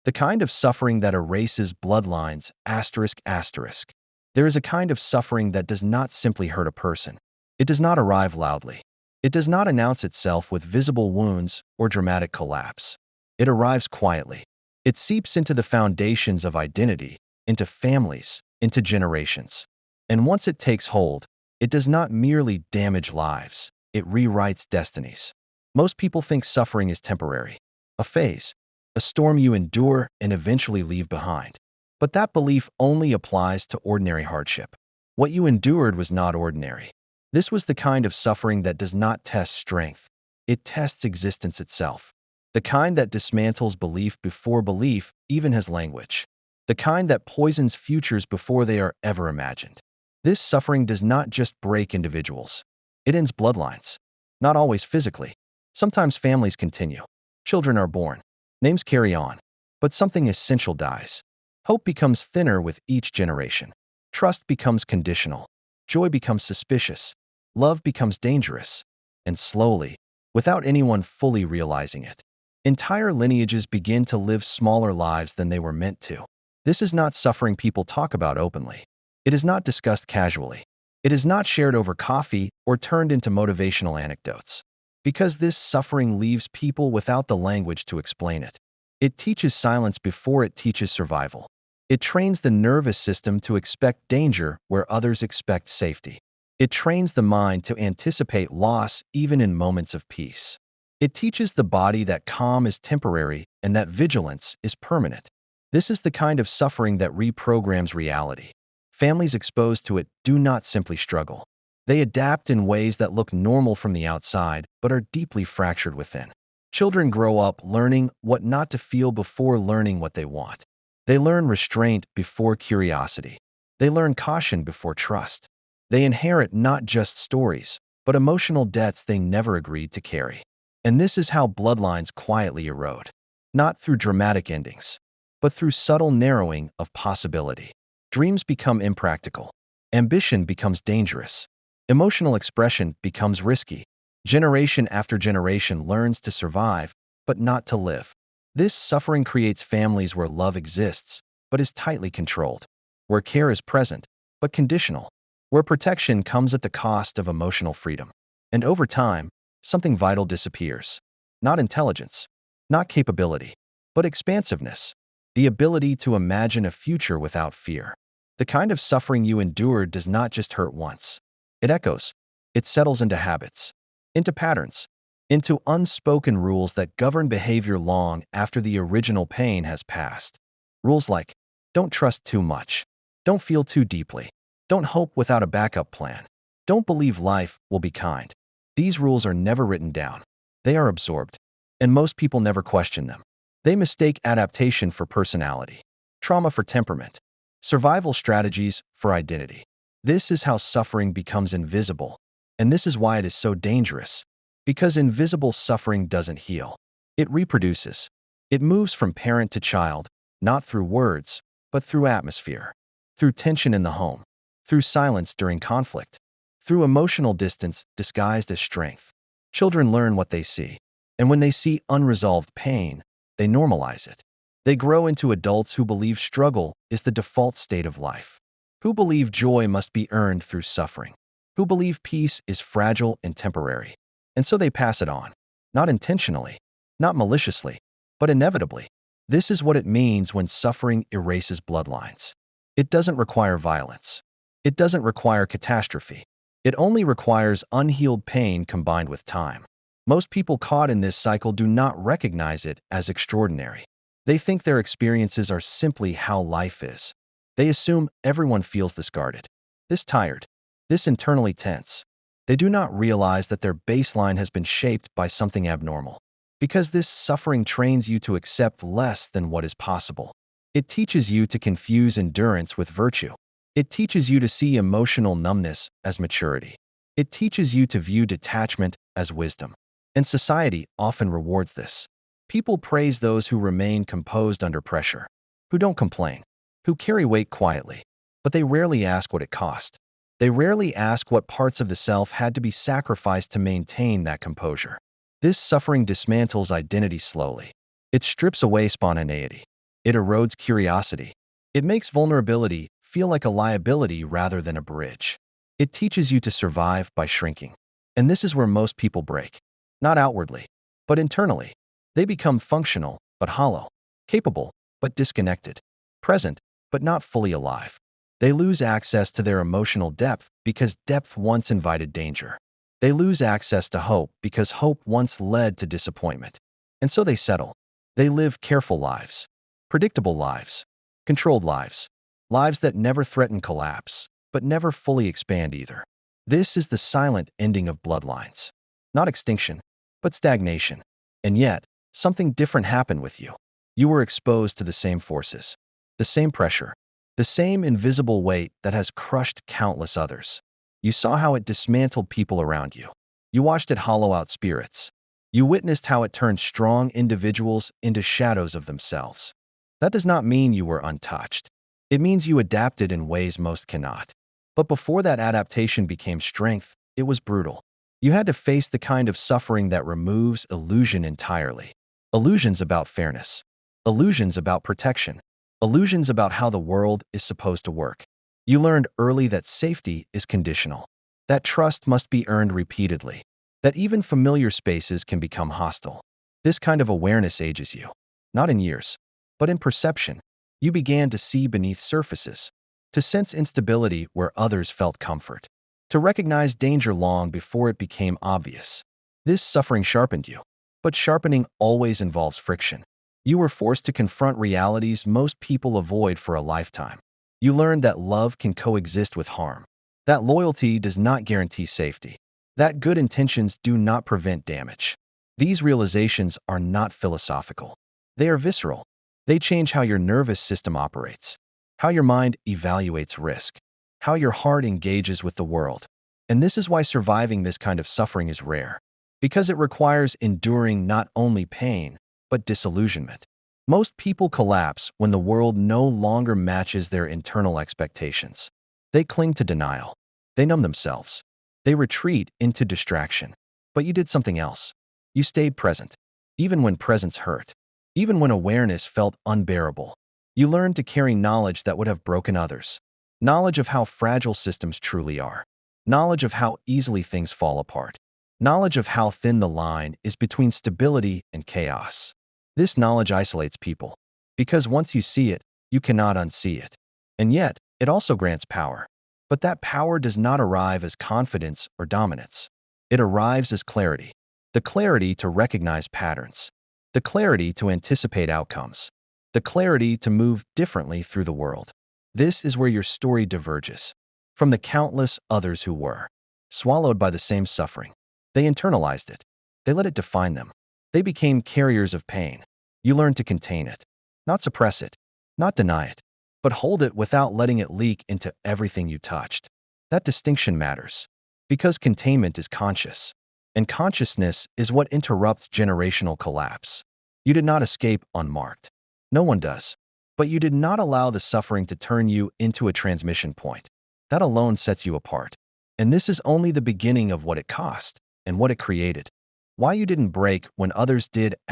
The kind of suffering that erases bloodlines, asterisk, asterisk. There is a kind of suffering that does not simply hurt a person. It does not arrive loudly. It does not announce itself with visible wounds or dramatic collapse. It arrives quietly. It seeps into the foundations of identity, into families, into generations. And once it takes hold, it does not merely damage lives, it rewrites destinies. Most people think suffering is temporary, a phase, a storm you endure and eventually leave behind. But that belief only applies to ordinary hardship. What you endured was not ordinary. This was the kind of suffering that does not test strength. It tests existence itself. The kind that dismantles belief before belief even has language. The kind that poisons futures before they are ever imagined. This suffering does not just break individuals. It ends bloodlines. Not always physically. Sometimes families continue. Children are born. Names carry on. But something essential dies. Hope becomes thinner with each generation. Trust becomes conditional. Joy becomes suspicious. Love becomes dangerous. And slowly, without anyone fully realizing it, entire lineages begin to live smaller lives than they were meant to. This is not suffering people talk about openly. It is not discussed casually. It is not shared over coffee or turned into motivational anecdotes. Because this suffering leaves people without the language to explain it. It teaches silence before it teaches survival. It trains the nervous system to expect danger where others expect safety. It trains the mind to anticipate loss even in moments of peace. It teaches the body that calm is temporary and that vigilance is permanent. This is the kind of suffering that reprograms reality. Families exposed to it do not simply struggle. They adapt in ways that look normal from the outside but are deeply fractured within. Children grow up learning what not to feel before learning what they want. They learn restraint before curiosity. They learn caution before trust. They inherit not just stories, but emotional debts they never agreed to carry. And this is how bloodlines quietly erode. Not through dramatic endings, but through subtle narrowing of possibility. Dreams become impractical. Ambition becomes dangerous. Emotional expression becomes risky. Generation after generation learns to survive, but not to live. This suffering creates families where love exists, but is tightly controlled. Where care is present, but conditional. Where protection comes at the cost of emotional freedom. And over time, something vital disappears. Not intelligence, not capability, but expansiveness. The ability to imagine a future without fear. The kind of suffering you endured does not just hurt once. It echoes. It settles into habits, into patterns, into unspoken rules that govern behavior long after the original pain has passed. Rules like, don't trust too much, don't feel too deeply, don't hope without a backup plan, don't believe life will be kind. These rules are never written down. They are absorbed, and most people never question them. They mistake adaptation for personality, trauma for temperament, survival strategies for identity. This is how suffering becomes invisible, and this is why it is so dangerous. Because invisible suffering doesn't heal. It reproduces. It moves from parent to child, not through words, but through atmosphere, through tension in the home, through silence during conflict, through emotional distance disguised as strength. Children learn what they see, and when they see unresolved pain, they normalize it. They grow into adults who believe struggle is the default state of life, who believe joy must be earned through suffering, who believe peace is fragile and temporary. And so they pass it on, not intentionally, not maliciously, but inevitably. This is what it means when suffering erases bloodlines. It doesn't require violence. It doesn't require catastrophe. It only requires unhealed pain combined with time. Most people caught in this cycle do not recognize it as extraordinary. They think their experiences are simply how life is. They assume everyone feels this guarded, this tired, this internally tense. They do not realize that their baseline has been shaped by something abnormal. Because this suffering trains you to accept less than what is possible. It teaches you to confuse endurance with virtue. It teaches you to see emotional numbness as maturity. It teaches you to view detachment as wisdom. And society often rewards this. People praise those who remain composed under pressure, who don't complain, who carry weight quietly, but they rarely ask what it cost. They rarely ask what parts of the self had to be sacrificed to maintain that composure. This suffering dismantles identity slowly. It strips away spontaneity. It erodes curiosity. It makes vulnerability feel like a liability rather than a bridge. It teaches you to survive by shrinking. And this is where most people break. Not outwardly, but internally. They become functional, but hollow. Capable, but disconnected. Present, but not fully alive. They lose access to their emotional depth because depth once invited danger. They lose access to hope because hope once led to disappointment. And so they settle. They live careful lives. Predictable lives. Controlled lives. Lives that never threaten collapse, but never fully expand either. This is the silent ending of bloodlines. Not extinction, but stagnation. And yet, something different happened with you. You were exposed to the same forces, the same pressure, the same invisible weight that has crushed countless others. You saw how it dismantled people around you. You watched it hollow out spirits. You witnessed how it turned strong individuals into shadows of themselves. That does not mean you were untouched. It means you adapted in ways most cannot. But before that adaptation became strength, it was brutal. You had to face the kind of suffering that removes illusion entirely. Illusions about fairness. Illusions about protection. Illusions about how the world is supposed to work. You learned early that safety is conditional. That trust must be earned repeatedly. That even familiar spaces can become hostile. This kind of awareness ages you. Not in years, but in perception. You began to see beneath surfaces. To sense instability where others felt comfort. To recognize danger long before it became obvious. This suffering sharpened you. But sharpening always involves friction. You were forced to confront realities most people avoid for a lifetime. You learned that love can coexist with harm. That loyalty does not guarantee safety. That good intentions do not prevent damage. These realizations are not philosophical. They are visceral. They change how your nervous system operates, how your mind evaluates risk, how your heart engages with the world. And this is why surviving this kind of suffering is rare. Because it requires enduring not only pain, but disillusionment. Most people collapse when the world no longer matches their internal expectations. They cling to denial. They numb themselves. They retreat into distraction. But you did something else. You stayed present, even when presence hurt, even when awareness felt unbearable. You learned to carry knowledge that would have broken others. Knowledge of how fragile systems truly are. Knowledge of how easily things fall apart. Knowledge of how thin the line is between stability and chaos. This knowledge isolates people, because once you see it, you cannot unsee it. And yet, it also grants power. But that power does not arrive as confidence or dominance. It arrives as clarity. The clarity to recognize patterns. The clarity to anticipate outcomes. The clarity to move differently through the world. This is where your story diverges from the countless others who were swallowed by the same suffering. They internalized it. They let it define them. They became carriers of pain. You learned to contain it, not suppress it, not deny it, but hold it without letting it leak into everything you touched. That distinction matters, because containment is conscious, and consciousness is what interrupts generational collapse. You did not escape unmarked. No one does. But you did not allow the suffering to turn you into a transmission point. That alone sets you apart. And this is only the beginning of what it cost and what it created. Why you didn't break when others did ***.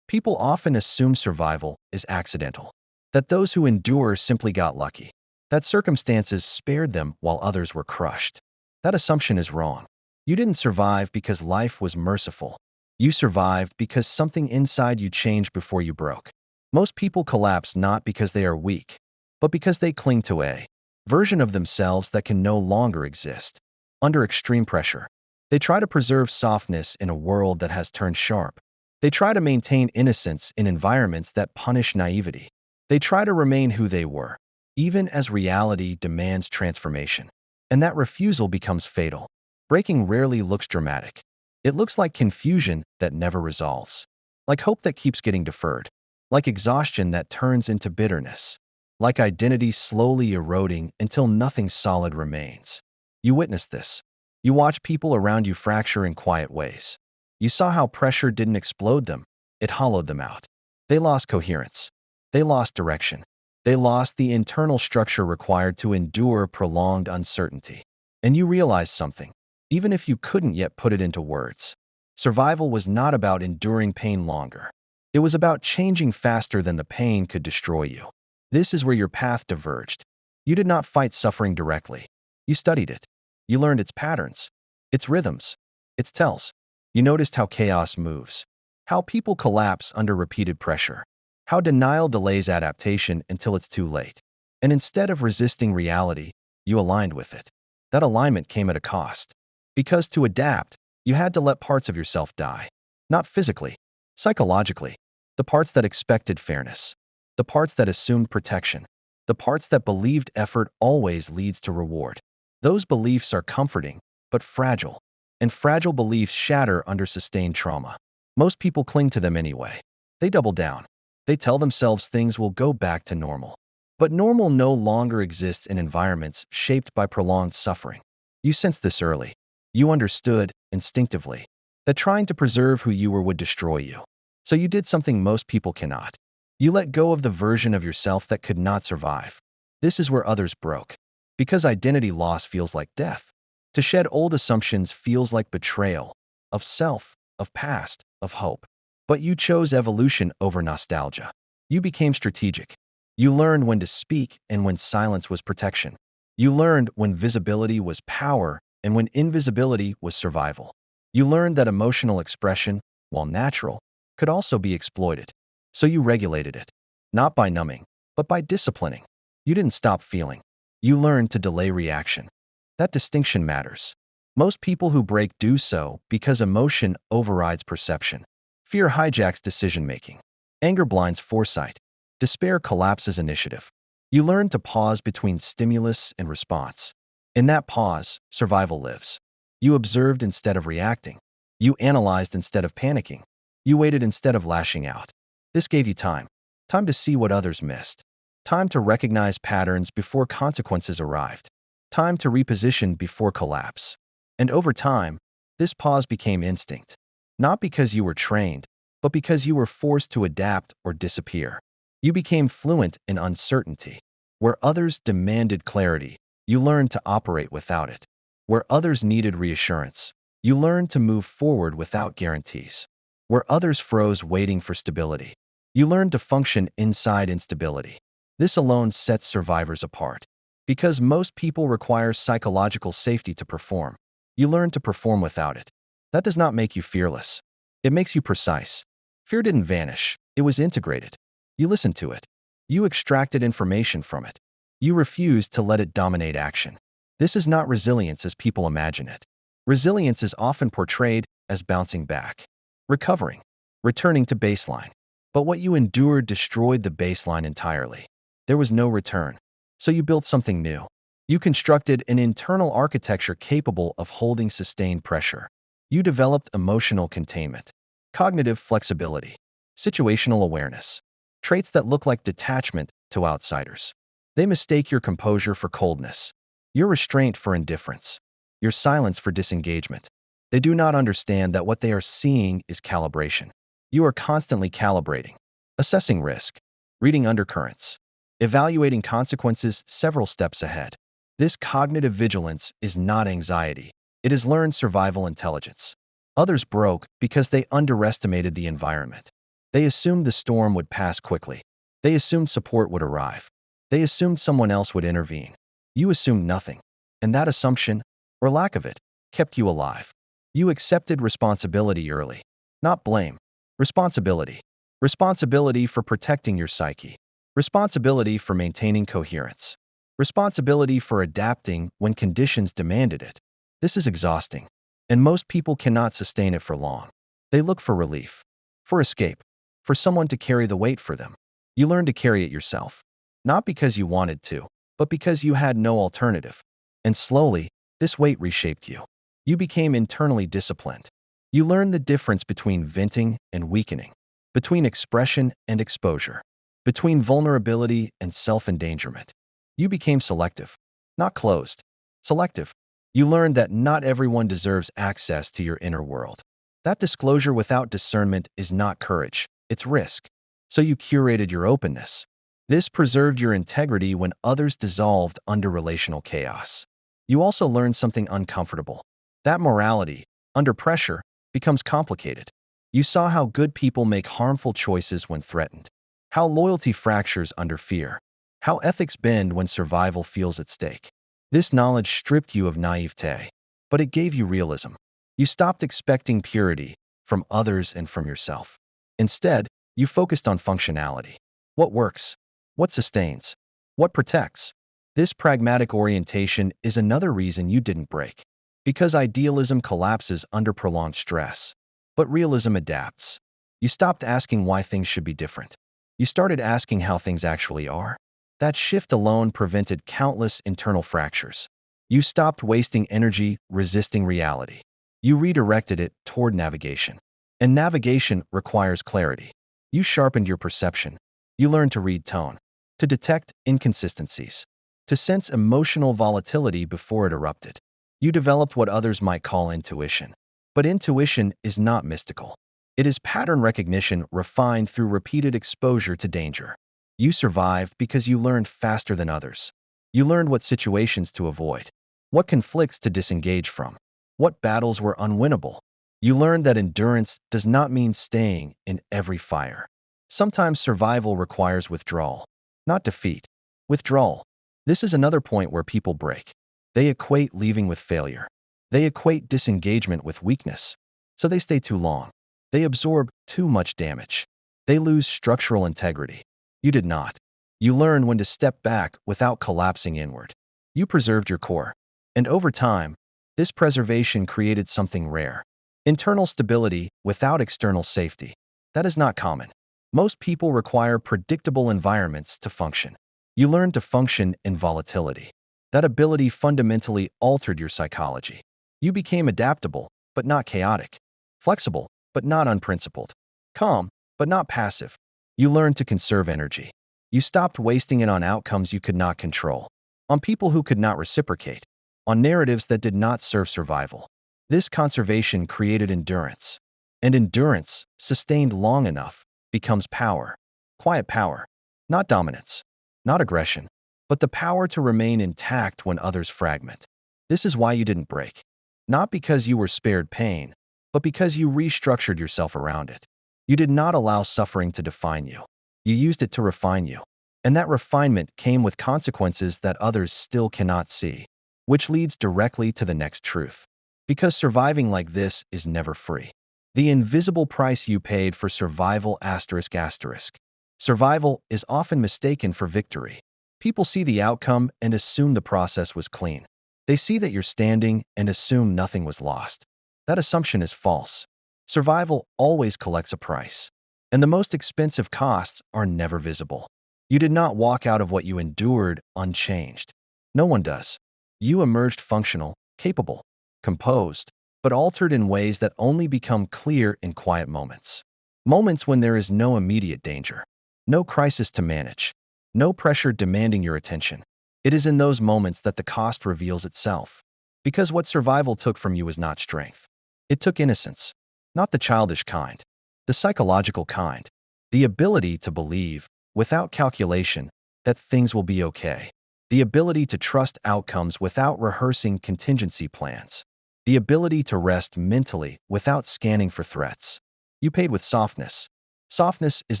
People often assume survival is accidental. That those who endure simply got lucky. That circumstances spared them while others were crushed. That assumption is wrong. You didn't survive because life was merciful. You survived because something inside you changed before you broke. Most people collapse not because they are weak, but because they cling to a version of themselves that can no longer exist. Under extreme pressure, they try to preserve softness in a world that has turned sharp. They try to maintain innocence in environments that punish naivety. They try to remain who they were, even as reality demands transformation. And that refusal becomes fatal. Breaking rarely looks dramatic. It looks like confusion that never resolves, like hope that keeps getting deferred, like exhaustion that turns into bitterness, like identity slowly eroding until nothing solid remains. You witnessed this. You watched people around you fracture in quiet ways. You saw how pressure didn't explode them, it hollowed them out. They lost coherence. They lost direction. They lost the internal structure required to endure prolonged uncertainty. And you realized something, even if you couldn't yet put it into words. Survival was not about enduring pain longer. It was about changing faster than the pain could destroy you. This is where your path diverged. You did not fight suffering directly. You studied it. You learned its patterns, its rhythms, its tells. You noticed how chaos moves, how people collapse under repeated pressure, how denial delays adaptation until it's too late. And instead of resisting reality, you aligned with it. That alignment came at a cost. Because to adapt, you had to let parts of yourself die. Not physically, psychologically. The parts that expected fairness. The parts that assumed protection. The parts that believed effort always leads to reward. Those beliefs are comforting, but fragile. And fragile beliefs shatter under sustained trauma. Most people cling to them anyway. They double down. They tell themselves things will go back to normal. But normal no longer exists in environments shaped by prolonged suffering. You sensed this early. You understood, instinctively, that trying to preserve who you were would destroy you. So you did something most people cannot. You let go of the version of yourself that could not survive. This is where others broke. Because identity loss feels like death. To shed old assumptions feels like betrayal of self, of past, of hope. But you chose evolution over nostalgia. You became strategic. You learned when to speak and when silence was protection. You learned when visibility was power and when invisibility was survival. You learned that emotional expression, while natural, could also be exploited. So you regulated it, not by numbing, but by disciplining. You didn't stop feeling. You learned to delay reaction. That distinction matters. Most people who break do so because emotion overrides perception. Fear hijacks decision-making. Anger blinds foresight. Despair collapses initiative. You learn to pause between stimulus and response. In that pause, survival lives. You observed instead of reacting. You analyzed instead of panicking. You waited instead of lashing out. This gave you time. Time to see what others missed. Time to recognize patterns before consequences arrived. Time to reposition before collapse. And over time, this pause became instinct. Not because you were trained, but because you were forced to adapt or disappear. You became fluent in uncertainty. Where others demanded clarity, you learned to operate without it. Where others needed reassurance, you learned to move forward without guarantees. Where others froze waiting for stability, you learned to function inside instability. This alone sets survivors apart. Because most people require psychological safety to perform. You learn to perform without it. That does not make you fearless. It makes you precise. Fear didn't vanish. It was integrated. You listened to it. You extracted information from it. You refused to let it dominate action. This is not resilience as people imagine it. Resilience is often portrayed as bouncing back, recovering, returning to baseline. But what you endured destroyed the baseline entirely. There was no return. So you built something new. You constructed an internal architecture capable of holding sustained pressure. You developed emotional containment, cognitive flexibility, situational awareness, traits that look like detachment to outsiders. They mistake your composure for coldness, your restraint for indifference, your silence for disengagement. They do not understand that what they are seeing is calibration. You are constantly calibrating, assessing risk, reading undercurrents, evaluating consequences several steps ahead. This cognitive vigilance is not anxiety. It is learned survival intelligence. Others broke because they underestimated the environment. They assumed the storm would pass quickly. They assumed support would arrive. They assumed someone else would intervene. You assumed nothing. And that assumption, or lack of it, kept you alive. You accepted responsibility early. Not blame. Responsibility. Responsibility for protecting your psyche. Responsibility for maintaining coherence. Responsibility for adapting when conditions demanded it. This is exhausting, and most people cannot sustain it for long. They look for relief, for escape, for someone to carry the weight for them. You learn to carry it yourself, not because you wanted to, but because you had no alternative. And slowly, this weight reshaped you. You became internally disciplined. You learned the difference between venting and weakening, between expression and exposure, between vulnerability and self-endangerment. You became selective, not closed, selective. You learned that not everyone deserves access to your inner world. That disclosure without discernment is not courage, it's risk. So you curated your openness. This preserved your integrity when others dissolved under relational chaos. You also learned something uncomfortable. That morality, under pressure, becomes complicated. You saw how good people make harmful choices when threatened, how loyalty fractures under fear, how ethics bend when survival feels at stake. This knowledge stripped you of naivete, but it gave you realism. You stopped expecting purity from others and from yourself. Instead, you focused on functionality. What works? What sustains? What protects? This pragmatic orientation is another reason you didn't break. Because idealism collapses under prolonged stress, but realism adapts. You stopped asking why things should be different. You started asking how things actually are. That shift alone prevented countless internal fractures. You stopped wasting energy resisting reality. You redirected it toward navigation. And navigation requires clarity. You sharpened your perception. You learned to read tone, to detect inconsistencies, to sense emotional volatility before it erupted. You developed what others might call intuition. But intuition is not mystical. It is pattern recognition refined through repeated exposure to danger. You survived because you learned faster than others. You learned what situations to avoid, what conflicts to disengage from, what battles were unwinnable. You learned that endurance does not mean staying in every fire. Sometimes survival requires withdrawal, not defeat. Withdrawal. This is another point where people break. They equate leaving with failure. They equate disengagement with weakness. So they stay too long. They absorb too much damage. They lose structural integrity. You did not. You learned when to step back without collapsing inward. You preserved your core. And over time, this preservation created something rare. Internal stability without external safety. That is not common. Most people require predictable environments to function. You learned to function in volatility. That ability fundamentally altered your psychology. You became adaptable, but not chaotic. Flexible, but not unprincipled. Calm, but not passive. You learned to conserve energy. You stopped wasting it on outcomes you could not control, on people who could not reciprocate, on narratives that did not serve survival. This conservation created endurance. And endurance, sustained long enough, becomes power. Quiet power. Not dominance. Not aggression. But the power to remain intact when others fragment. This is why you didn't break. Not because you were spared pain, but because you restructured yourself around it. You did not allow suffering to define you. You used it to refine you. And that refinement came with consequences that others still cannot see, which leads directly to the next truth. Because surviving like this is never free. The invisible price you paid for survival ***. Survival is often mistaken for victory. People see the outcome and assume the process was clean. They see that you're standing and assume nothing was lost. That assumption is false. Survival always collects a price. And the most expensive costs are never visible. You did not walk out of what you endured unchanged. No one does. You emerged functional, capable, composed, but altered in ways that only become clear in quiet moments. Moments when there is no immediate danger, no crisis to manage, no pressure demanding your attention. It is in those moments that the cost reveals itself. Because what survival took from you was not strength. It took innocence. Not the childish kind, the psychological kind. The ability to believe, without calculation, that things will be okay. The ability to trust outcomes without rehearsing contingency plans. The ability to rest mentally without scanning for threats. You paid with softness. Softness is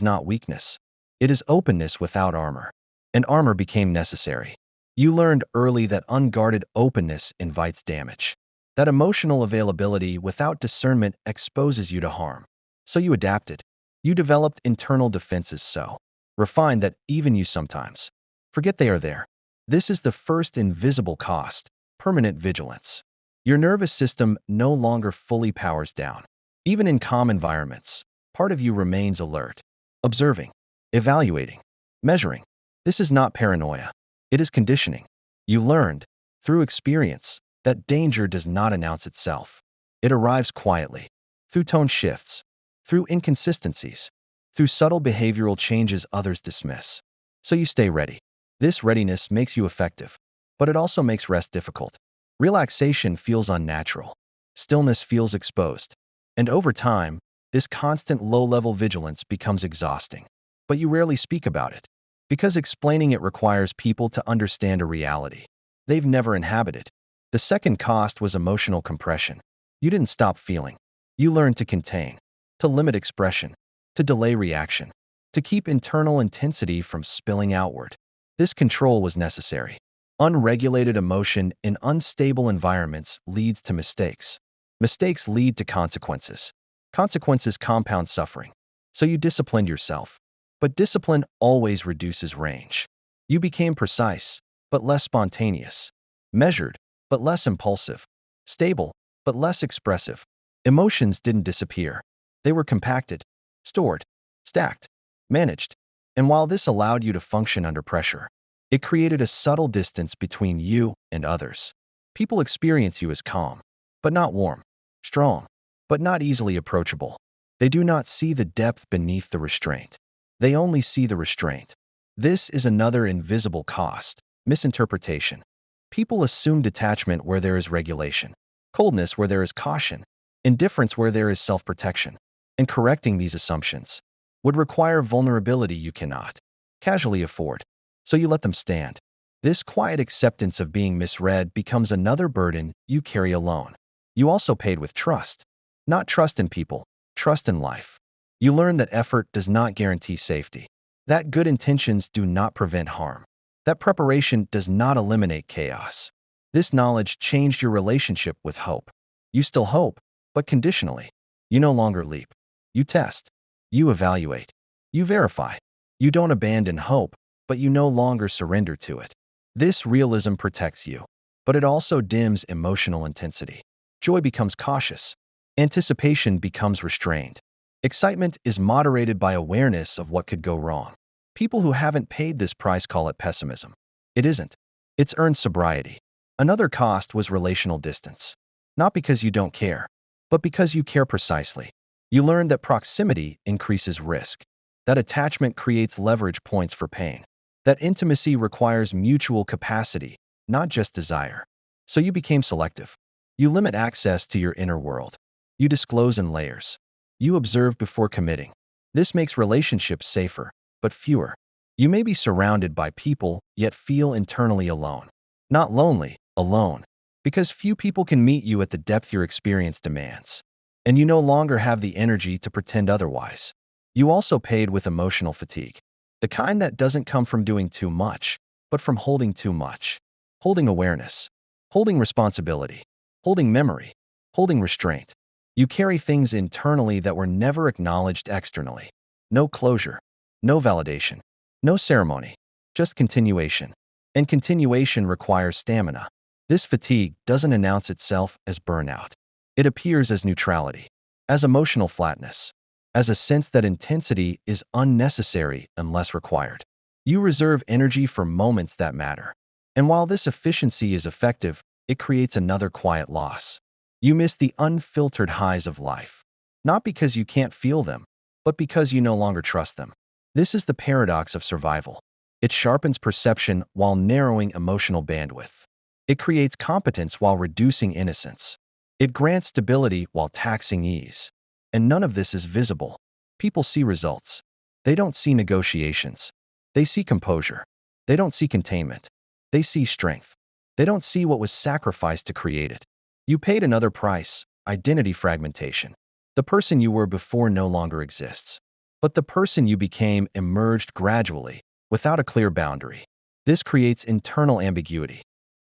not weakness. It is openness without armor. And armor became necessary. You learned early that unguarded openness invites damage. That emotional availability without discernment exposes you to harm. So you adapted. You developed internal defenses so refined that even you sometimes forget they are there. This is the first invisible cost, permanent vigilance. Your nervous system no longer fully powers down. Even in calm environments, part of you remains alert, observing, evaluating, measuring. This is not paranoia. It is conditioning. You learned, through experience, that danger does not announce itself. It arrives quietly, through tone shifts, through inconsistencies, through subtle behavioral changes others dismiss. So you stay ready. This readiness makes you effective, but it also makes rest difficult. Relaxation feels unnatural. Stillness feels exposed. And over time, this constant low-level vigilance becomes exhausting. But you rarely speak about it, because explaining it requires people to understand a reality they've never inhabited. The second cost was emotional compression. You didn't stop feeling. You learned to contain. to limit expression, to delay reaction, to keep internal intensity from spilling outward. This control was necessary. Unregulated emotion in unstable environments leads to mistakes. Mistakes lead to consequences. Consequences compound suffering. So you disciplined yourself. But discipline always reduces range. You became precise, but less spontaneous. Measured, but less impulsive. Stable, but less expressive. Emotions didn't disappear. They were compacted, stored, stacked, managed. And while this allowed you to function under pressure, it created a subtle distance between you and others. People experience you as calm, but not warm, strong, but not easily approachable. They do not see the depth beneath the restraint. They only see the restraint. This is another invisible cost: misinterpretation. People assume detachment where there is regulation, coldness where there is caution, indifference where there is self-protection. And correcting these assumptions would require vulnerability you cannot casually afford. So you let them stand. This quiet acceptance of being misread becomes another burden you carry alone. You also paid with trust. Not trust in people, trust in life. You learn that effort does not guarantee safety, that good intentions do not prevent harm, that preparation does not eliminate chaos. This knowledge changed your relationship with hope. You still hope, but conditionally. You no longer leap. You test. You evaluate. You verify. You don't abandon hope, but you no longer surrender to it. This realism protects you, but it also dims emotional intensity. Joy becomes cautious. Anticipation becomes restrained. Excitement is moderated by awareness of what could go wrong. People who haven't paid this price call it pessimism. It isn't. It's earned sobriety. Another cost was relational distance. Not because you don't care, but because you care precisely. You learn that proximity increases risk, that attachment creates leverage points for pain, that intimacy requires mutual capacity, not just desire. So you became selective. You limit access to your inner world. You disclose in layers. You observe before committing. This makes relationships safer, but fewer. You may be surrounded by people, yet feel internally alone. Not lonely, alone. Because few people can meet you at the depth your experience demands. And you no longer have the energy to pretend otherwise. You also paid with emotional fatigue. The kind that doesn't come from doing too much, but from holding too much. Holding awareness. Holding responsibility. Holding memory. Holding restraint. You carry things internally that were never acknowledged externally. No closure. No validation. No ceremony. Just continuation. And continuation requires stamina. This fatigue doesn't announce itself as burnout. It appears as neutrality, as emotional flatness, as a sense that intensity is unnecessary unless required. You reserve energy for moments that matter. And while this efficiency is effective, it creates another quiet loss. You miss the unfiltered highs of life, not because you can't feel them, but because you no longer trust them. This is the paradox of survival. It sharpens perception while narrowing emotional bandwidth. It creates competence while reducing innocence. It grants stability while taxing ease. And none of this is visible. People see results. They don't see negotiations. They see composure. They don't see containment. They see strength. They don't see what was sacrificed to create it. You paid another price: identity fragmentation. The person you were before no longer exists. But the person you became emerged gradually, without a clear boundary. This creates internal ambiguity.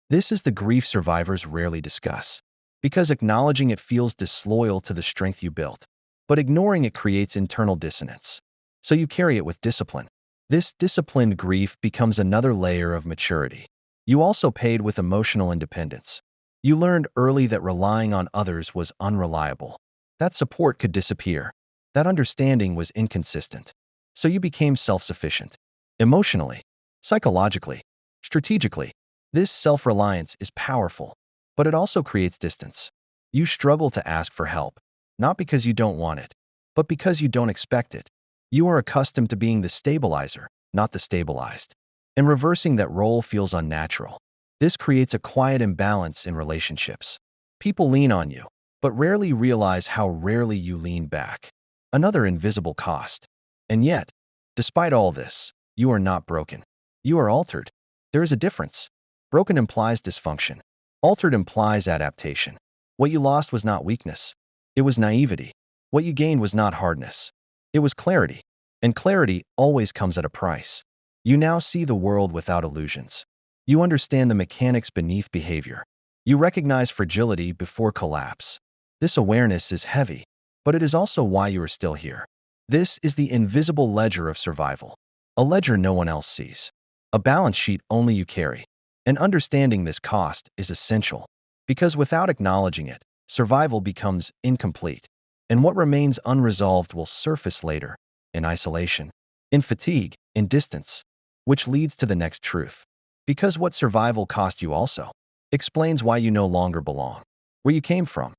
This is the grief survivors rarely discuss, because acknowledging it feels disloyal to the strength you built. But ignoring it creates internal dissonance. So you carry it with discipline. This disciplined grief becomes another layer of maturity. You also paid with emotional independence. You learned early that relying on others was unreliable. That support could disappear. That understanding was inconsistent. So you became self-sufficient. Emotionally, psychologically, strategically. This self-reliance is powerful, but it also creates distance. You struggle to ask for help, not because you don't want it, but because you don't expect it. You are accustomed to being the stabilizer, not the stabilized. And reversing that role feels unnatural. This creates a quiet imbalance in relationships. People lean on you, but rarely realize how rarely you lean back. Another invisible cost. And yet, despite all this, you are not broken. You are altered. There is a difference. Broken implies dysfunction. Altered implies adaptation. What you lost was not weakness. It was naivety. What you gained was not hardness. It was clarity. And clarity always comes at a price. You now see the world without illusions. You understand the mechanics beneath behavior. You recognize fragility before collapse. This awareness is heavy, but it is also why you are still here. This is the invisible ledger of survival. A ledger no one else sees. A balance sheet only you carry. And understanding this cost is essential, because without acknowledging it, survival becomes incomplete. And what remains unresolved will surface later, in isolation, in fatigue, in distance, which leads to the next truth. Because what survival cost you also explains why you no longer belong where you came from.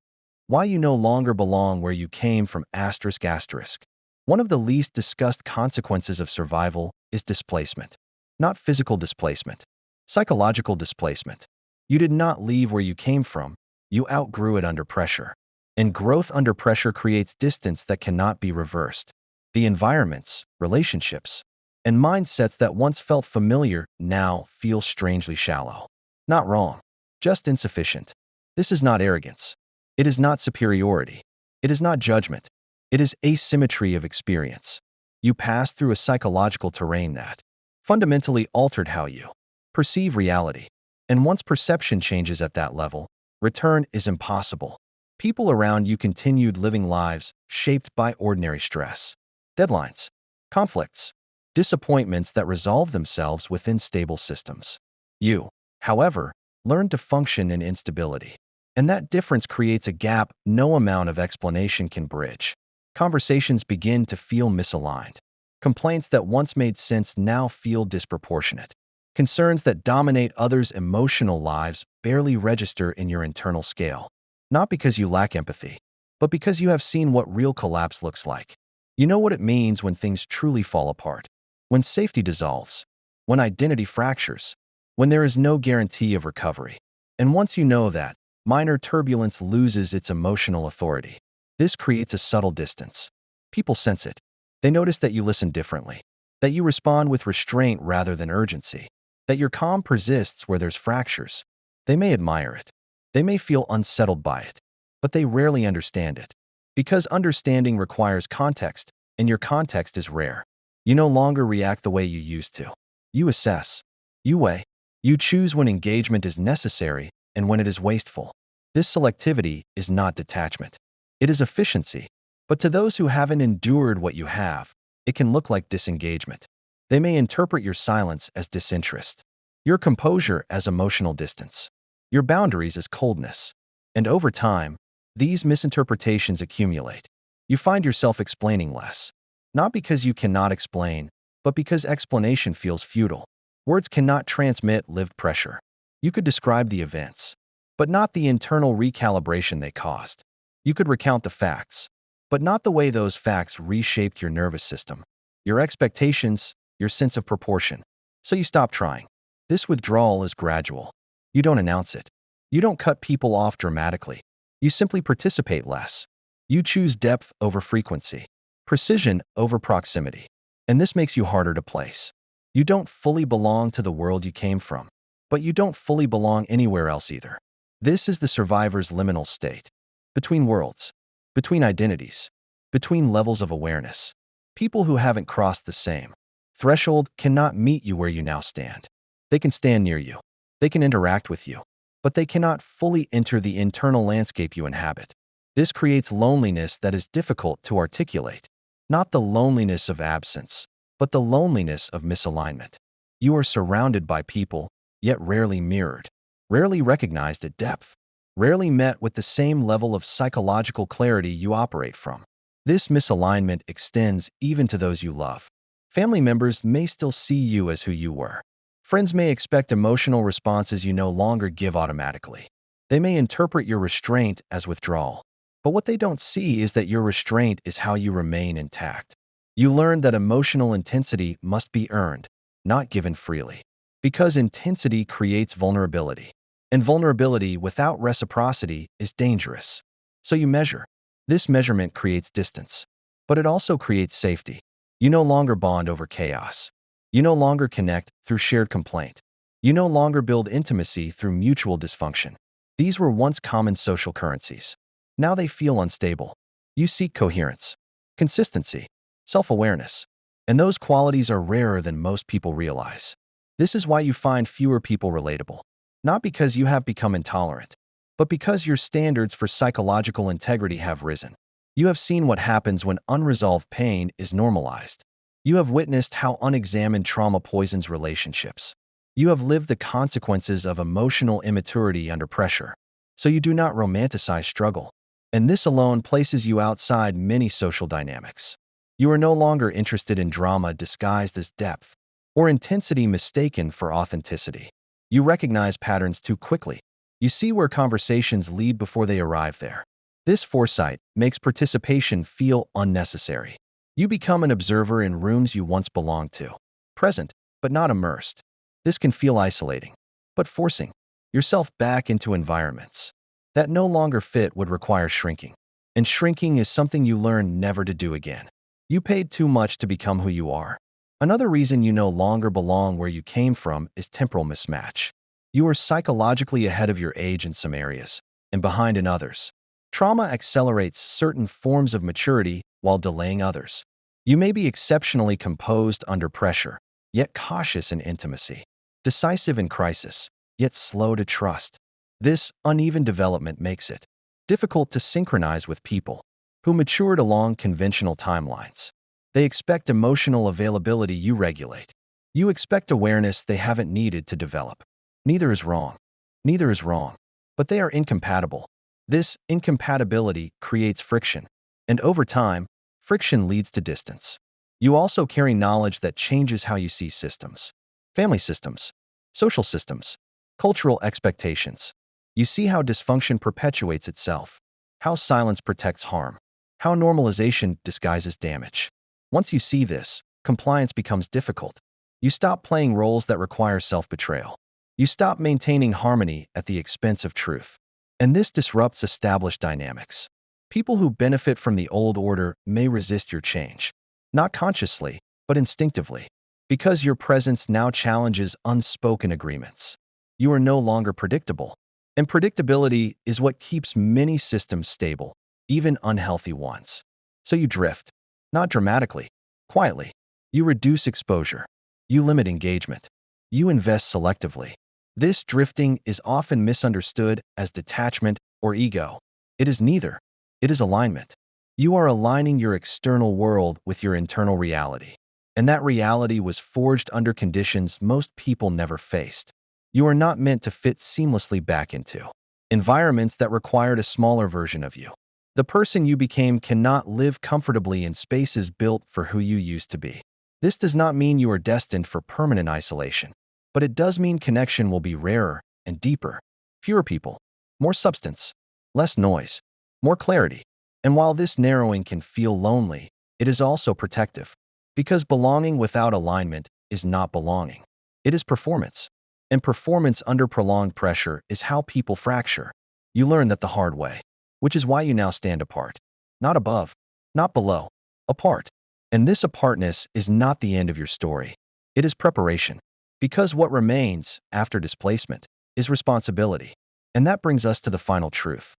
Why you no longer belong where you came from asterisk asterisk. One of the least discussed consequences of survival is displacement. Not physical displacement, psychological displacement. You did not leave where you came from, you outgrew it under pressure. And growth under pressure creates distance that cannot be reversed. The environments, relationships, and mindsets that once felt familiar now feel strangely shallow. Not wrong, just insufficient. This is not arrogance. It is not superiority. It is not judgment. It is asymmetry of experience. You passed through a psychological terrain that fundamentally altered how you perceive reality. And once perception changes at that level, return is impossible. People around you continued living lives shaped by ordinary stress, deadlines, conflicts, disappointments that resolve themselves within stable systems. You, however, learned to function in instability. And that difference creates a gap no amount of explanation can bridge. Conversations begin to feel misaligned. Complaints that once made sense now feel disproportionate. Concerns that dominate others' emotional lives barely register in your internal scale. Not because you lack empathy, but because you have seen what real collapse looks like. You know what it means when things truly fall apart. When safety dissolves. When identity fractures. When there is no guarantee of recovery. And once you know that, minor turbulence loses its emotional authority. This creates a subtle distance. People sense it. They notice that you listen differently, that you respond with restraint rather than urgency, that your calm persists where there's fractures. They may admire it. They may feel unsettled by it, but they rarely understand it. Because understanding requires context, and your context is rare. You no longer react the way you used to. You assess. You weigh. You choose when engagement is necessary and when it is wasteful. This selectivity is not detachment. It is efficiency. But to those who haven't endured what you have, it can look like disengagement. They may interpret your silence as disinterest, your composure as emotional distance, your boundaries as coldness. And over time, these misinterpretations accumulate. You find yourself explaining less. Not because you cannot explain, but because explanation feels futile. Words cannot transmit lived pressure. You could describe the events, but not the internal recalibration they caused. You could recount the facts, but not the way those facts reshaped your nervous system, your expectations, your sense of proportion. So you stop trying. This withdrawal is gradual. You don't announce it. You don't cut people off dramatically. You simply participate less. You choose depth over frequency, precision over proximity. And this makes you harder to place. You don't fully belong to the world you came from, but you don't fully belong anywhere else either. This is the survivor's liminal state. Between worlds, between identities, between levels of awareness. People who haven't crossed the same threshold cannot meet you where you now stand. They can stand near you. They can interact with you, but they cannot fully enter the internal landscape you inhabit. This creates loneliness that is difficult to articulate. Not the loneliness of absence, but the loneliness of misalignment. You are surrounded by people, yet rarely mirrored, rarely recognized at depth, rarely met with the same level of psychological clarity you operate from. This misalignment extends even to those you love. Family members may still see you as who you were. Friends may expect emotional responses you no longer give automatically. They may interpret your restraint as withdrawal. But what they don't see is that your restraint is how you remain intact. You learn that emotional intensity must be earned, not given freely. Because intensity creates vulnerability. And vulnerability without reciprocity is dangerous. So you measure. This measurement creates distance. But it also creates safety. You no longer bond over chaos. You no longer connect through shared complaint. You no longer build intimacy through mutual dysfunction. These were once common social currencies. Now they feel unstable. You seek coherence, consistency, self-awareness, and those qualities are rarer than most people realize. This is why you find fewer people relatable, not because you have become intolerant, but because your standards for psychological integrity have risen. You have seen what happens when unresolved pain is normalized. You have witnessed how unexamined trauma poisons relationships. You have lived the consequences of emotional immaturity under pressure. So you do not romanticize struggle. And this alone places you outside many social dynamics. You are no longer interested in drama disguised as depth, or intensity mistaken for authenticity. You recognize patterns too quickly. You see where conversations lead before they arrive there. This foresight makes participation feel unnecessary. You become an observer in rooms you once belonged to, present, but not immersed. This can feel isolating, but forcing yourself back into environments that no longer fit would require shrinking. And shrinking is something you learn never to do again. You paid too much to become who you are. Another reason you no longer belong where you came from is temporal mismatch. You are psychologically ahead of your age in some areas and behind in others. Trauma accelerates certain forms of maturity while delaying others. You may be exceptionally composed under pressure, yet cautious in intimacy, decisive in crisis, yet slow to trust. This uneven development makes it difficult to synchronize with people who matured along conventional timelines. They expect emotional availability you regulate. You expect awareness they haven't needed to develop. Neither is wrong. Neither is wrong. But they are incompatible. This incompatibility creates friction. And over time, friction leads to distance. You also carry knowledge that changes how you see systems. Family systems, social systems, cultural expectations. You see how dysfunction perpetuates itself, how silence protects harm, how normalization disguises damage. Once you see this, compliance becomes difficult. You stop playing roles that require self-betrayal. You stop maintaining harmony at the expense of truth. And this disrupts established dynamics. People who benefit from the old order may resist your change, not consciously, but instinctively, because your presence now challenges unspoken agreements. You are no longer predictable, and predictability is what keeps many systems stable, even unhealthy ones. So you drift, not dramatically, quietly. You reduce exposure. You limit engagement. You invest selectively. This drifting is often misunderstood as detachment or ego. It is neither. It is alignment. You are aligning your external world with your internal reality. And that reality was forged under conditions most people never faced. You are not meant to fit seamlessly back into environments that required a smaller version of you. The person you became cannot live comfortably in spaces built for who you used to be. This does not mean you are destined for permanent isolation, but it does mean connection will be rarer and deeper. Fewer people, more substance, less noise, more clarity. And while this narrowing can feel lonely, it is also protective, because belonging without alignment is not belonging. It is performance. And performance under prolonged pressure is how people fracture. You learn that the hard way, which is why you now stand apart. Not above, not below, apart. And this apartness is not the end of your story. It is preparation. Because what remains after displacement is responsibility. And that brings us to the final truth.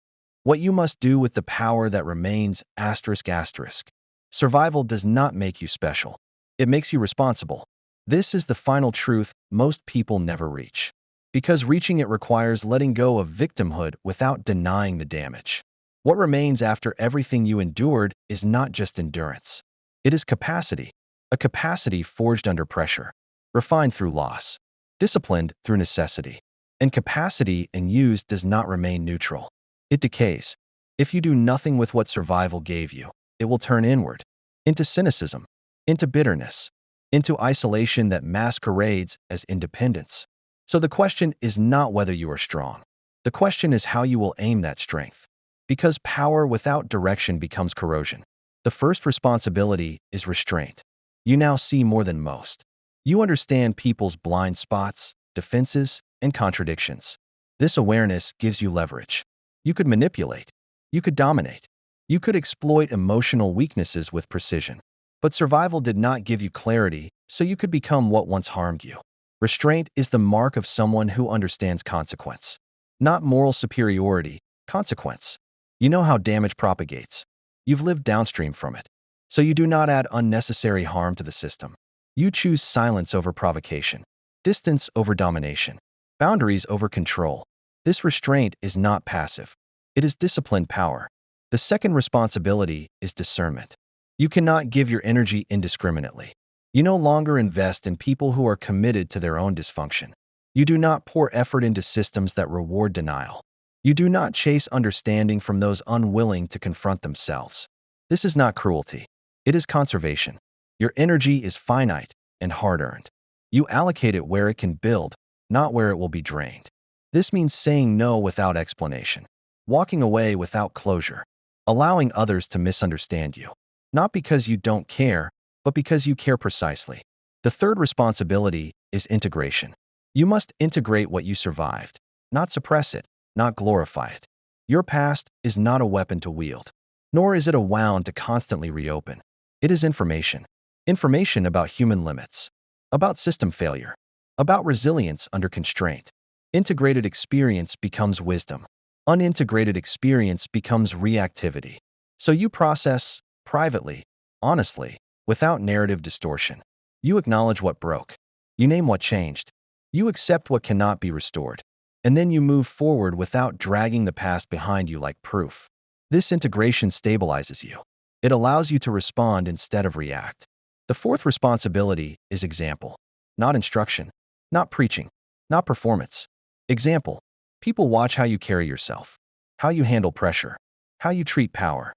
What you must do with the power that remains ***. Survival does not make you special. It makes you responsible. This is the final truth most people never reach. Because reaching it requires letting go of victimhood without denying the damage. What remains after everything you endured is not just endurance. It is capacity, a capacity forged under pressure, refined through loss, disciplined through necessity. And capacity and used does not remain neutral. It decays. If you do nothing with what survival gave you, it will turn inward, into cynicism, into bitterness, into isolation that masquerades as independence. So the question is not whether you are strong. The question is how you will aim that strength. Because power without direction becomes corrosion. The first responsibility is restraint. You now see more than most. You understand people's blind spots, defenses, and contradictions. This awareness gives you leverage. You could manipulate. You could dominate. You could exploit emotional weaknesses with precision. But survival did not give you clarity, so you could become what once harmed you. Restraint is the mark of someone who understands consequence. Not moral superiority, consequence. You know how damage propagates. You've lived downstream from it. So you do not add unnecessary harm to the system. You choose silence over provocation, distance over domination, boundaries over control. This restraint is not passive. It is disciplined power. The second responsibility is discernment. You cannot give your energy indiscriminately. You no longer invest in people who are committed to their own dysfunction. You do not pour effort into systems that reward denial. You do not chase understanding from those unwilling to confront themselves. This is not cruelty. It is conservation. Your energy is finite and hard-earned. You allocate it where it can build, not where it will be drained. This means saying no without explanation, walking away without closure, allowing others to misunderstand you. Not because you don't care, but because you care precisely. The third responsibility is integration. You must integrate what you survived, not suppress it, not glorify it. Your past is not a weapon to wield, nor is it a wound to constantly reopen. It is information. Information about human limits, about system failure, about resilience under constraint. Integrated experience becomes wisdom. Unintegrated experience becomes reactivity. So you process, privately, honestly, without narrative distortion. You acknowledge what broke. You name what changed. You accept what cannot be restored. And then you move forward without dragging the past behind you like proof. This integration stabilizes you. It allows you to respond instead of react. The fourth responsibility is example, not instruction, not preaching, not performance. Example. People watch how you carry yourself, how you handle pressure, how you treat power.